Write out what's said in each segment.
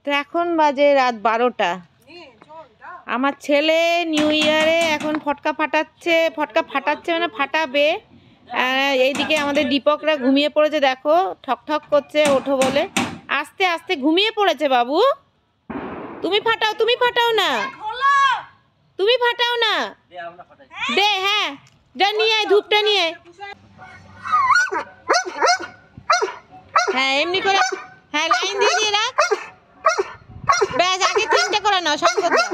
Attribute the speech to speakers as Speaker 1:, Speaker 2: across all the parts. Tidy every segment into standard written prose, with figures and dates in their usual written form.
Speaker 1: তো এখন বাজে রাত 12টা। আমার ছেলে নিউ ইয়ারে এখন ফটকা ফাটাচ্ছে মানে ফাটাবে। এইদিকে আমাদের দীপকরা ঘুমিয়ে পড়েছে, দেখো ঠক ঠক করছে ওঠো বলে। আস্তে আস্তে ঘুমিয়ে পড়েছে বাবু। তুমি ফাটাও না, তুমি ফাটাও না, দে। হ্যাঁ যা নিয়ে আয়, ধূপটা নিয়ে আয়। হ্যাঁ এমনি করে, হ্যাঁ লাইন দিয়ে রাখ। ব্যাস আগে 3টে করে নাও, শঙ্কর দাও,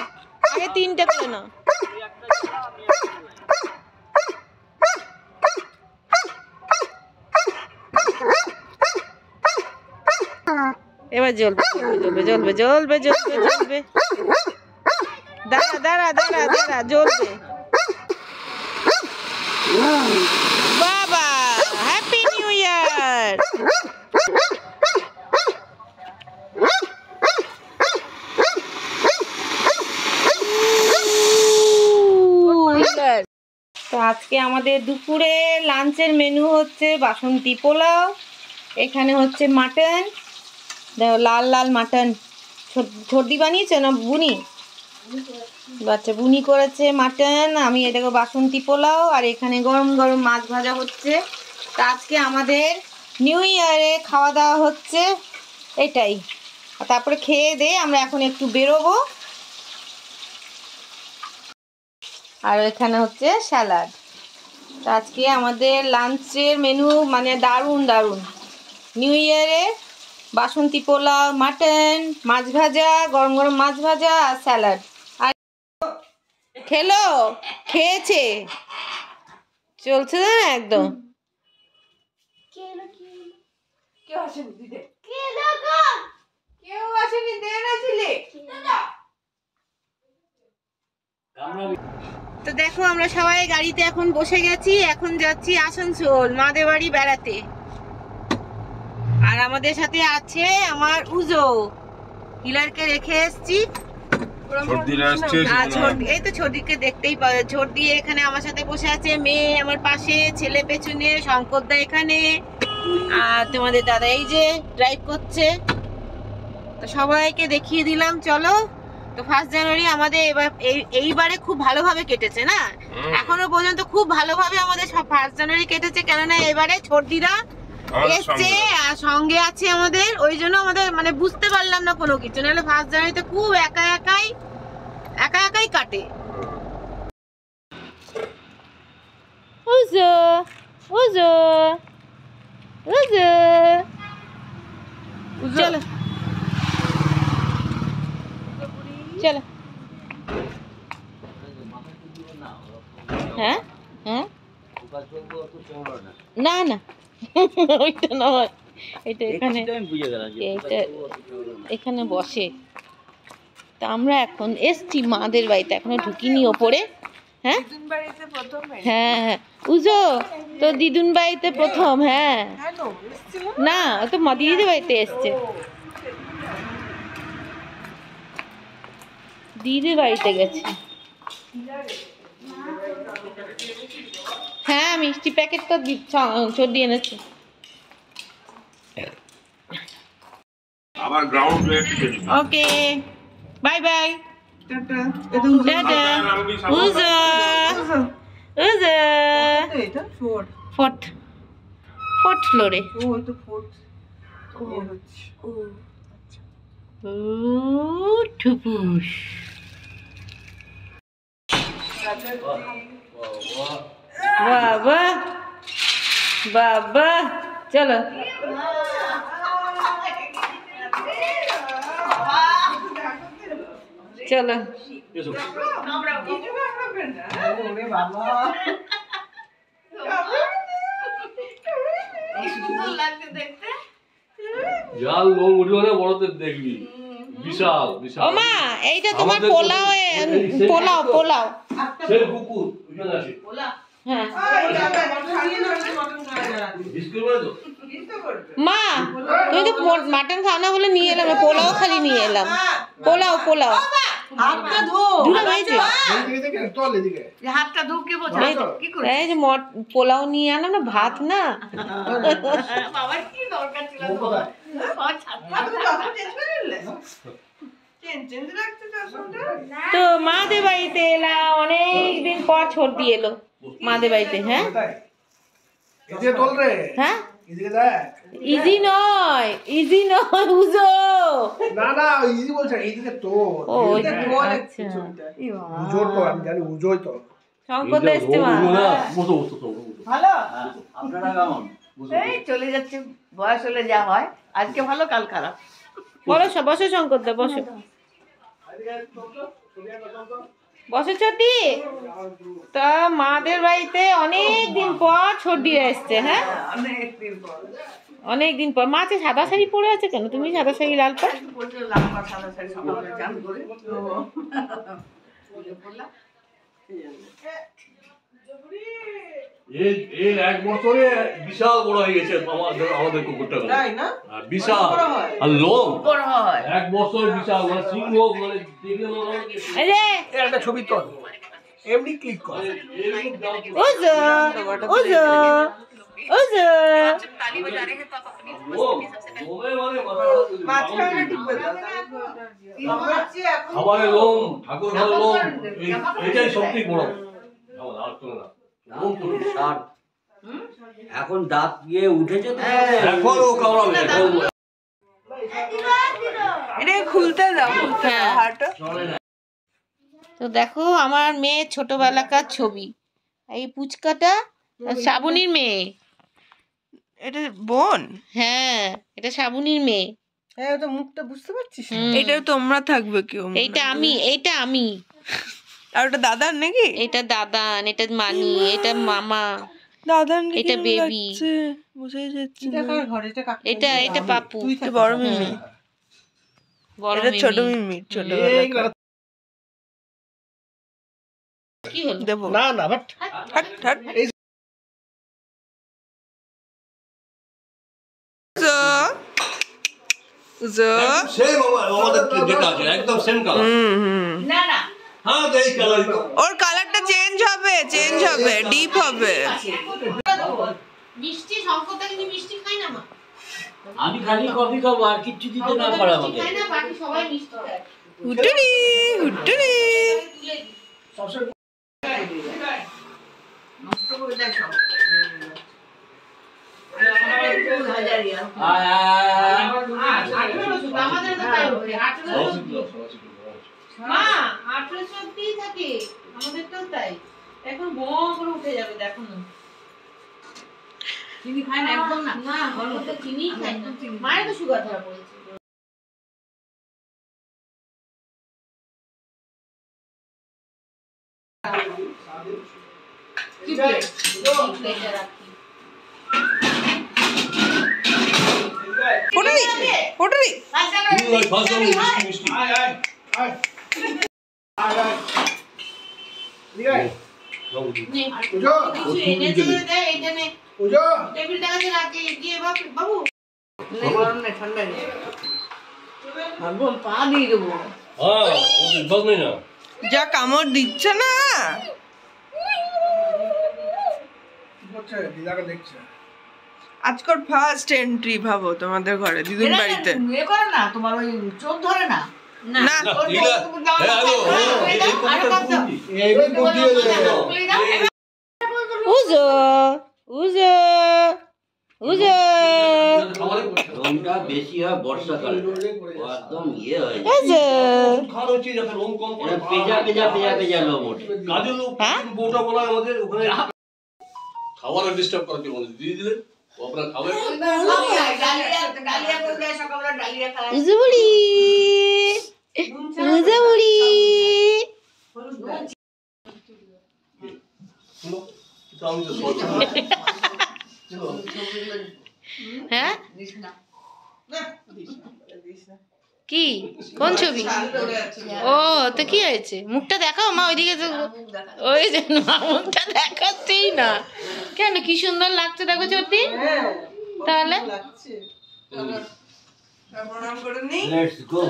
Speaker 1: আগে 3টে করে নাও। এবার জ্বলবে। দাঁড়া জ্বলবে। বাবা হ্যাপি নিউ ইয়ার। তো আজকে আমাদের দুপুরে লাঞ্চের মেনু হচ্ছে বাসন্তী পোলাও, এখানে হচ্ছে মাটন, দেখো লাল লাল মাটন। ছোটদি বানিয়েছে না বুনি? বাচ্চা বুনি করেছে মাটন। আমি এটাকে বাসন্তী পোলাও, আর এখানে গরম গরম মাছ ভাজা হচ্ছে। তা আজকে আমাদের নিউ ইয়ারে খাওয়া দাওয়া হচ্ছে এটাই। তারপরে খেয়ে দিয়ে আমরা এখন একটু বেরোবো। আর এখানে হচ্ছে স্যালাড। তো আজকে আমাদের লাঞ্চের মেনু মানে দারুণ নিউ ইয়ারে বাসন্তী পোলাও, মাটন, মাছ ভাজা, গরম গরম মাছ ভাজা আর স্যালাড। আর খেয়েছে, চলছে না একদম। তো দেখো আমরা সবাই গাড়িতে এখন বসে গেছি, এখন যাচ্ছি আসানসোল মাদের বাড়ি বেড়াতে। আর আমাদের সাথে আছে আমার উজো, হিলারকে রেখে এসছি। এই তো ছোটদিকে দেখতেই পাবে, ছোটদি এখানে আমার সাথে বসে আছে, মেয়ে আমার পাশে, ছেলে পেছনে, শঙ্করদা এখানে, আর তোমাদের দাদা এই যে ড্রাইভ করছে। তো সবাইকে দেখিয়ে দিলাম। চলো। তো 1 জানুয়ারি আমাদের এইবারে খুব ভালোভাবে কেটেছে না, এখনো পর্যন্ত খুব ভালোভাবে আমাদের 1 জানুয়ারি কেটেছে। কেননা এবারে ছোটদিরা এসছে আর সঙ্গে আছে আমাদের, ওই জন্য আমাদের মানে বুঝতে পারলাম না কোনো কিছু। নাহলে 1 জানুয়ারিতে খুব একা একাই কাটে। চলো চলো। হ্যাঁ না ওইটা নয়, এটা এখানে বসে। তা আমরা এখন এসছি মাদের বাড়িতে, এখনো ঢুকিনি ওপরে। হ্যাঁ উজো তো দিদুন বাড়িতে প্রথম। হ্যাঁ না, ও তো দিদিদের বাড়িতে এসছে, দিদির বাড়িতে গেছে। হ্যাঁ মিষ্টি প্যাকেট তো ছোট এনেছে। Okay bye bye, tata. উজো ফোর্থ ফ্লোরে। ঠুপুস বাবা চলো। চলো বিশাল বিশাল। ও মা এইটা তোমার পোলাও সেই কুকুর ওখানে আছে। হ্যাঁ মা তুমি তো মাটন খাও না বলে নিয়ে এলাম, পোলাও খালি নিয়ে এলাম। পোলাও
Speaker 2: হাতটা ধো
Speaker 1: হাতটা ধো কে বোঝা কি করে এই যে পোলাও নিয়ে আনো না ভাত না বাবার কি দরকার ছিল তো মাদের বাড়িতে এলাম অনেকদিন পর ছর্দি এলো মাদের বাড়িতে। হ্যাঁ হ্যাঁ ইজি নয় উজো
Speaker 3: না না ইজি বলছ এইদিকে তো
Speaker 1: ও এটা আচ্ছা
Speaker 3: উজোর তো আমি জানি উজোই তো
Speaker 1: সংকট আসছে মা
Speaker 2: বসো
Speaker 1: ভালো
Speaker 2: আপনারা কেমন
Speaker 1: এই চলে যাচ্ছে বয়স হলে যা হয় আজকে ভালো কাল খারাপ বলো বসো সংকট দা বসো বসো ছটি তা মাদের বাড়িতে অনেক দিন পর ছর্দি আসছে। হ্যাঁ অনেক দিন পর মা সাদা শাড়ি পরে আছে কেন তুমি সাদা শাড়ি লাল পাড়
Speaker 2: এই এক বছরে বিশাল বড় হয়ে গেছে আমাদের কুকুরটা বিশাল আর লোম এক বছর বিশাল মানে সিংহ মানে দেখলে
Speaker 3: একটা ছবি তো এমনি ক্লিক কর
Speaker 1: ওজো ওজো ওজো
Speaker 4: ताली बजा रहे हैं तो आप अपनी
Speaker 2: খাবারের লোম ঠাকুর ঘরের লোম এটাই সবথেকে বড়
Speaker 5: এখন দাঁত গিয়ে উঠেছে তো
Speaker 2: এখন ও কামড়াবে
Speaker 4: এটা খুলতে দাও হাড়টা।
Speaker 1: তো দেখো আমার মেয়ে ছোটবেলাকার ছবি এই পুচকাটা শ্রাবণীর মেয়ে
Speaker 4: এটা বোন
Speaker 1: হ্যাঁ এটা শ্রাবণীর মেয়ে
Speaker 4: হ্যাঁ তো মুখটা বুঝতে পারছিস এটা তোমরা থাকবে কেউ
Speaker 1: এইটা আমি
Speaker 4: আর ওটা দাদার নাকি
Speaker 1: এটা দাদান এটা মানি এটা মামা
Speaker 4: দাদার
Speaker 1: এটা বেবি
Speaker 4: বুঝাই যাচ্ছে
Speaker 1: এটা পাপু
Speaker 4: বড় মিমি
Speaker 1: বড়
Speaker 4: এটা ছোট
Speaker 1: মিমি
Speaker 4: মিমি ছোট
Speaker 1: কি হলো
Speaker 4: দেবো
Speaker 3: না না বাট
Speaker 4: হাট হাট
Speaker 2: সেম আমাদের যেটা আছে একদম সেম কালার
Speaker 1: না না
Speaker 2: হ্যাঁ এই কালার
Speaker 4: ওর কালারটা চেঞ্জ হবে ডিপ হবে
Speaker 1: মিষ্টি সংকটটা কিন্তু মিষ্টি খায় না মা
Speaker 5: আমি খালি কফি খাবো আর কিচ্ছু দিতে না পারে আমাকে
Speaker 1: খায় না বাকি সবাই মিষ্টি খায়
Speaker 4: হুটুরি
Speaker 1: নষ্ট করে দেয় সব আমাদের তো তাই ওঠে 18 মা 18 অবধি থাকে আমাদেরটাও তাই এখন বম করে উঠে যাবে দেখো না চিনি খায় না একদম না না গল্প তো চিনি খায় না মায়ের তো সুগার ধরা পড়েছে কি প্লেট প্লেটে রাখি
Speaker 4: হুটুরি
Speaker 2: মিষ্টি
Speaker 4: যা কামড় দিচ্ছে না আজকের ফার্স্ট এন্ট্রি ভাবো তোমাদের ঘরে দিদুন বাড়িতে
Speaker 1: না তোমার ওই চোখ ধরে না
Speaker 4: না
Speaker 1: উজো উজো উজো
Speaker 5: রংটা বেশি হয় বর্ষাকালে একদম ইয়ে হয়
Speaker 1: উজো
Speaker 5: পেজা পেজা পেজা পেজা লোম ওঠে
Speaker 2: বউটা বলা আমাদের ওখানে খাবার ডিস্টার্ব করার জন্য দিয়ে দিলেন আপনারা খাবেন
Speaker 1: উজো বুড়ি উজো বুড়ি হ্যাঁ কি কোন ছবি ও তো কি হয়েছে মুখটা দেখাও মা ওইদিকে তো ওই যে মুখটা দেখাচ্ছেই না কেন কি সুন্দর লাগছে দেখো চটি তাহলে
Speaker 5: let's go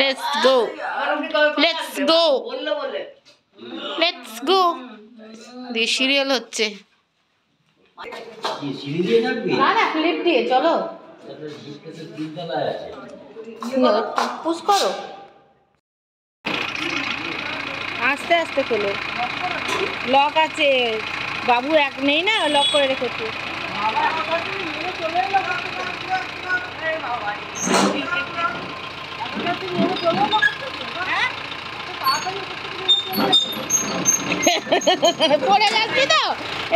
Speaker 1: let's go let's go let's go দিয়ে সিরিয়াল হচ্ছে
Speaker 5: কি সিঁড়ি দিয়ে নামবি?
Speaker 1: না না ক্লিপ দিয়ে চলো
Speaker 5: তাহলে জিপটা তো তিনতলায় আছে।
Speaker 1: পুশ করো আস্তে আস্তে খোলো লক আছে বাবু এক নেই না লক করে রেখেছে পড়ে যাচ্ছি তো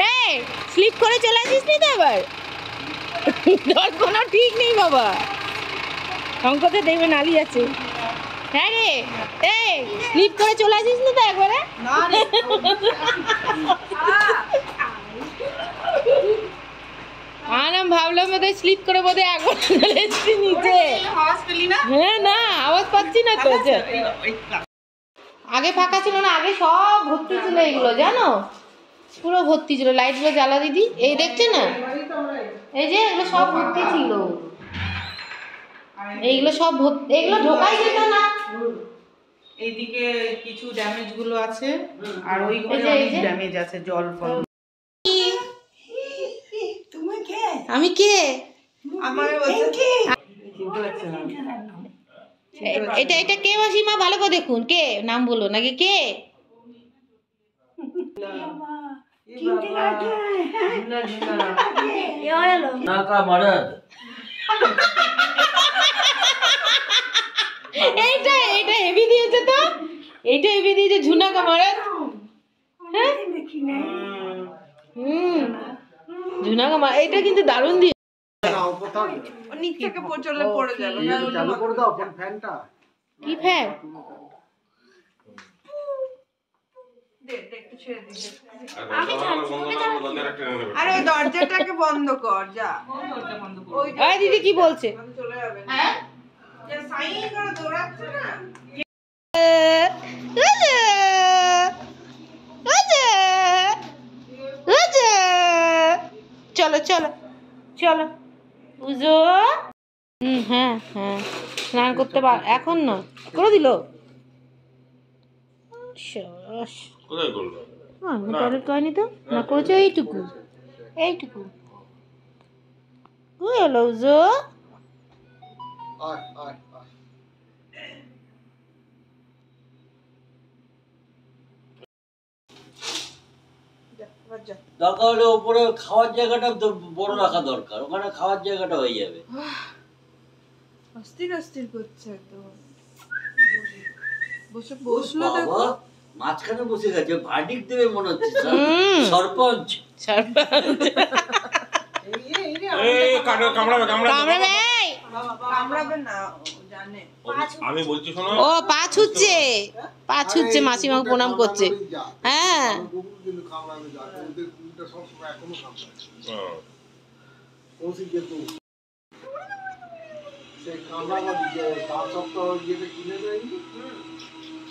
Speaker 1: এই স্লিপ করে চলে আসিস নি তো এবার তোর কোনো ঠিক নেই বাবা অঙ্কতে দেখবে নালি আছে হ্যাঁ রে এই স্লিপ করে চলে আসিস না তো একবারে আমি ভাবলাম বোধহয় স্লিপ করে বোধহয় একবার চলে এসছি নিচে হ্যাঁ না আওয়াজ পাচ্ছি না তো আগে ফাঁকা ছিল না আগে সব ভর্তি ছিল এগুলো জানো পুরো ভর্তি ছিল লাইটগুলো জ্বালা দিদি এই দেখছে না এই যে এগুলো সব ভর্তি ছিল এইগুলো সব ভর্তি এগুলো ঢোকাই যেত না
Speaker 6: এইদিকে কিছু ড্যামেজ গুলো আছে আর ওই ঘরে অনেক ড্যামেজ আছে জল ফল
Speaker 1: আমি কে এটা এটা কে মাসিমা ভালো করে দেখুন কে নাম বলো নাকি কে
Speaker 5: নাকা মারাদ
Speaker 1: এইটা এটা হেভি দিয়েছে তো এইটা হেভি দিয়েছে ঝুনা কামারাত হ্যাঁ ঝুনা কামার এইটা কিন্তু দারুণ দিয়ে
Speaker 4: নিচ থেকে চলে পড়ে যাবে
Speaker 3: চালু করে দাও ফ্যানটা
Speaker 1: কি ফ্যান
Speaker 4: আরে ওই দরজাটাকে বন্ধ কর যা
Speaker 1: ওই দিদি কি বলছে
Speaker 4: চলে যাবে হ্যাঁ যা সাইন করে দৌড়াচ্ছে না
Speaker 1: চলো চলো চলো বুঝো হ্যাঁ হ্যাঁ স্নান করতে পার এখন না করে দিল
Speaker 2: কোথায় করলো
Speaker 1: টয়লেট করেনি তো না করেছে এইটুকু এইটুকু কি হলো বুঝো
Speaker 5: দরকার হলে ওপরে খাওয়ার জায়গাটা তো বড় রাখা দরকার ওখানে খাওয়ার জায়গাটা হয়ে যাবে
Speaker 4: অস্থির অস্থির করছে একদম বসে বসলো দেখো
Speaker 5: বাবা মাঝখানে বসে গেছে ভার্ডিক দেবে মনে হচ্ছে সরপঞ্চ
Speaker 4: কামড়াবে না জানে
Speaker 2: আমি বলছি শোনো
Speaker 1: ও পা ছুচ্ছে মাসিমাকে প্রণাম করছে হ্যাঁ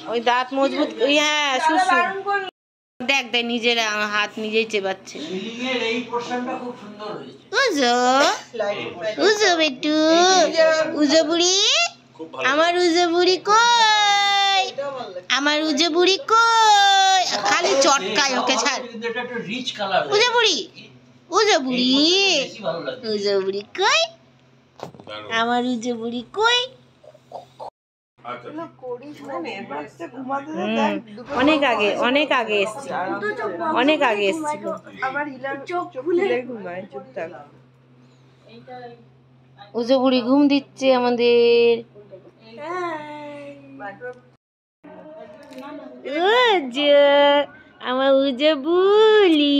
Speaker 1: ওই দাঁত মজবুত হ্যাঁ সুসু দেখ দেখ নিজের হাত নিজেই চেবাচ্ছে
Speaker 5: সিলিংয়ের এই পোরশনটা খুব সুন্দর হয়েছে
Speaker 1: উজো উজো বেটু উজো বুড়ি আমার উজো বুড়ি কই আমার উজো বুড়ি কই খালি চটকায় ওকে ছাড়
Speaker 5: এটা একটু রিচ কালার
Speaker 1: উজো বুড়ি উজো বুড়ি
Speaker 5: বেশি ভালো লাগে
Speaker 1: উজো বুড়ি কই আমার উজো বুড়ি কই অনেক আগে এসছি অনেক আগে এসছিল
Speaker 4: আবার ইলার চোখ খুলে ঘুমায় চুপচাপ
Speaker 1: উজো বুড়ি ঘুম দিচ্ছে আমাদের আমার উজো বুলি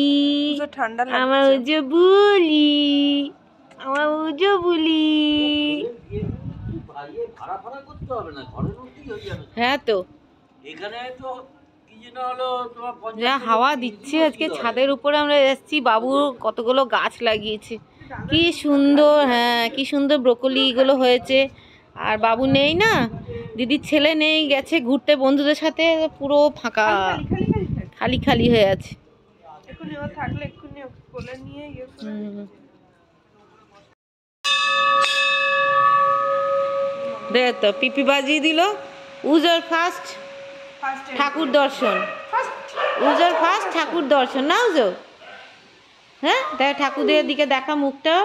Speaker 4: ঠান্ডা
Speaker 1: আমার উজো বুলি আমার উজো বুলি
Speaker 5: ভাড়া ভাড়া করতে হবে না ঘরের মধ্যেই হয়ে যাবে
Speaker 1: হ্যাঁ তো
Speaker 5: এখানে তো কি যেন হলো তোমার
Speaker 1: যা হাওয়া দিচ্ছে আজকে ছাদের উপরে আমরা এসেছি বাবু কতগুলো গাছ লাগিয়েছে কি সুন্দর হ্যাঁ কি সুন্দর ব্রোকলি গুলো হয়েছে আর বাবু নেই না দিদির ছেলে নেই গেছে ঘুরতে বন্ধুদের সাথে পুরো ফাঁকা খালি খালি হয়ে আছে
Speaker 4: এক্ষুনি ও থাকলে এক্ষুনি কোলে নিয়ে
Speaker 1: দেখ তো পিপি বাজিয়ে দিল উজোর ফার্স্ট ঠাকুর দর্শন, উজোর ফার্স্ট ঠাকুর দর্শন না উজো? হ্যাঁ, তাই ঠাকুরদের দিকে দেখা মুখটা।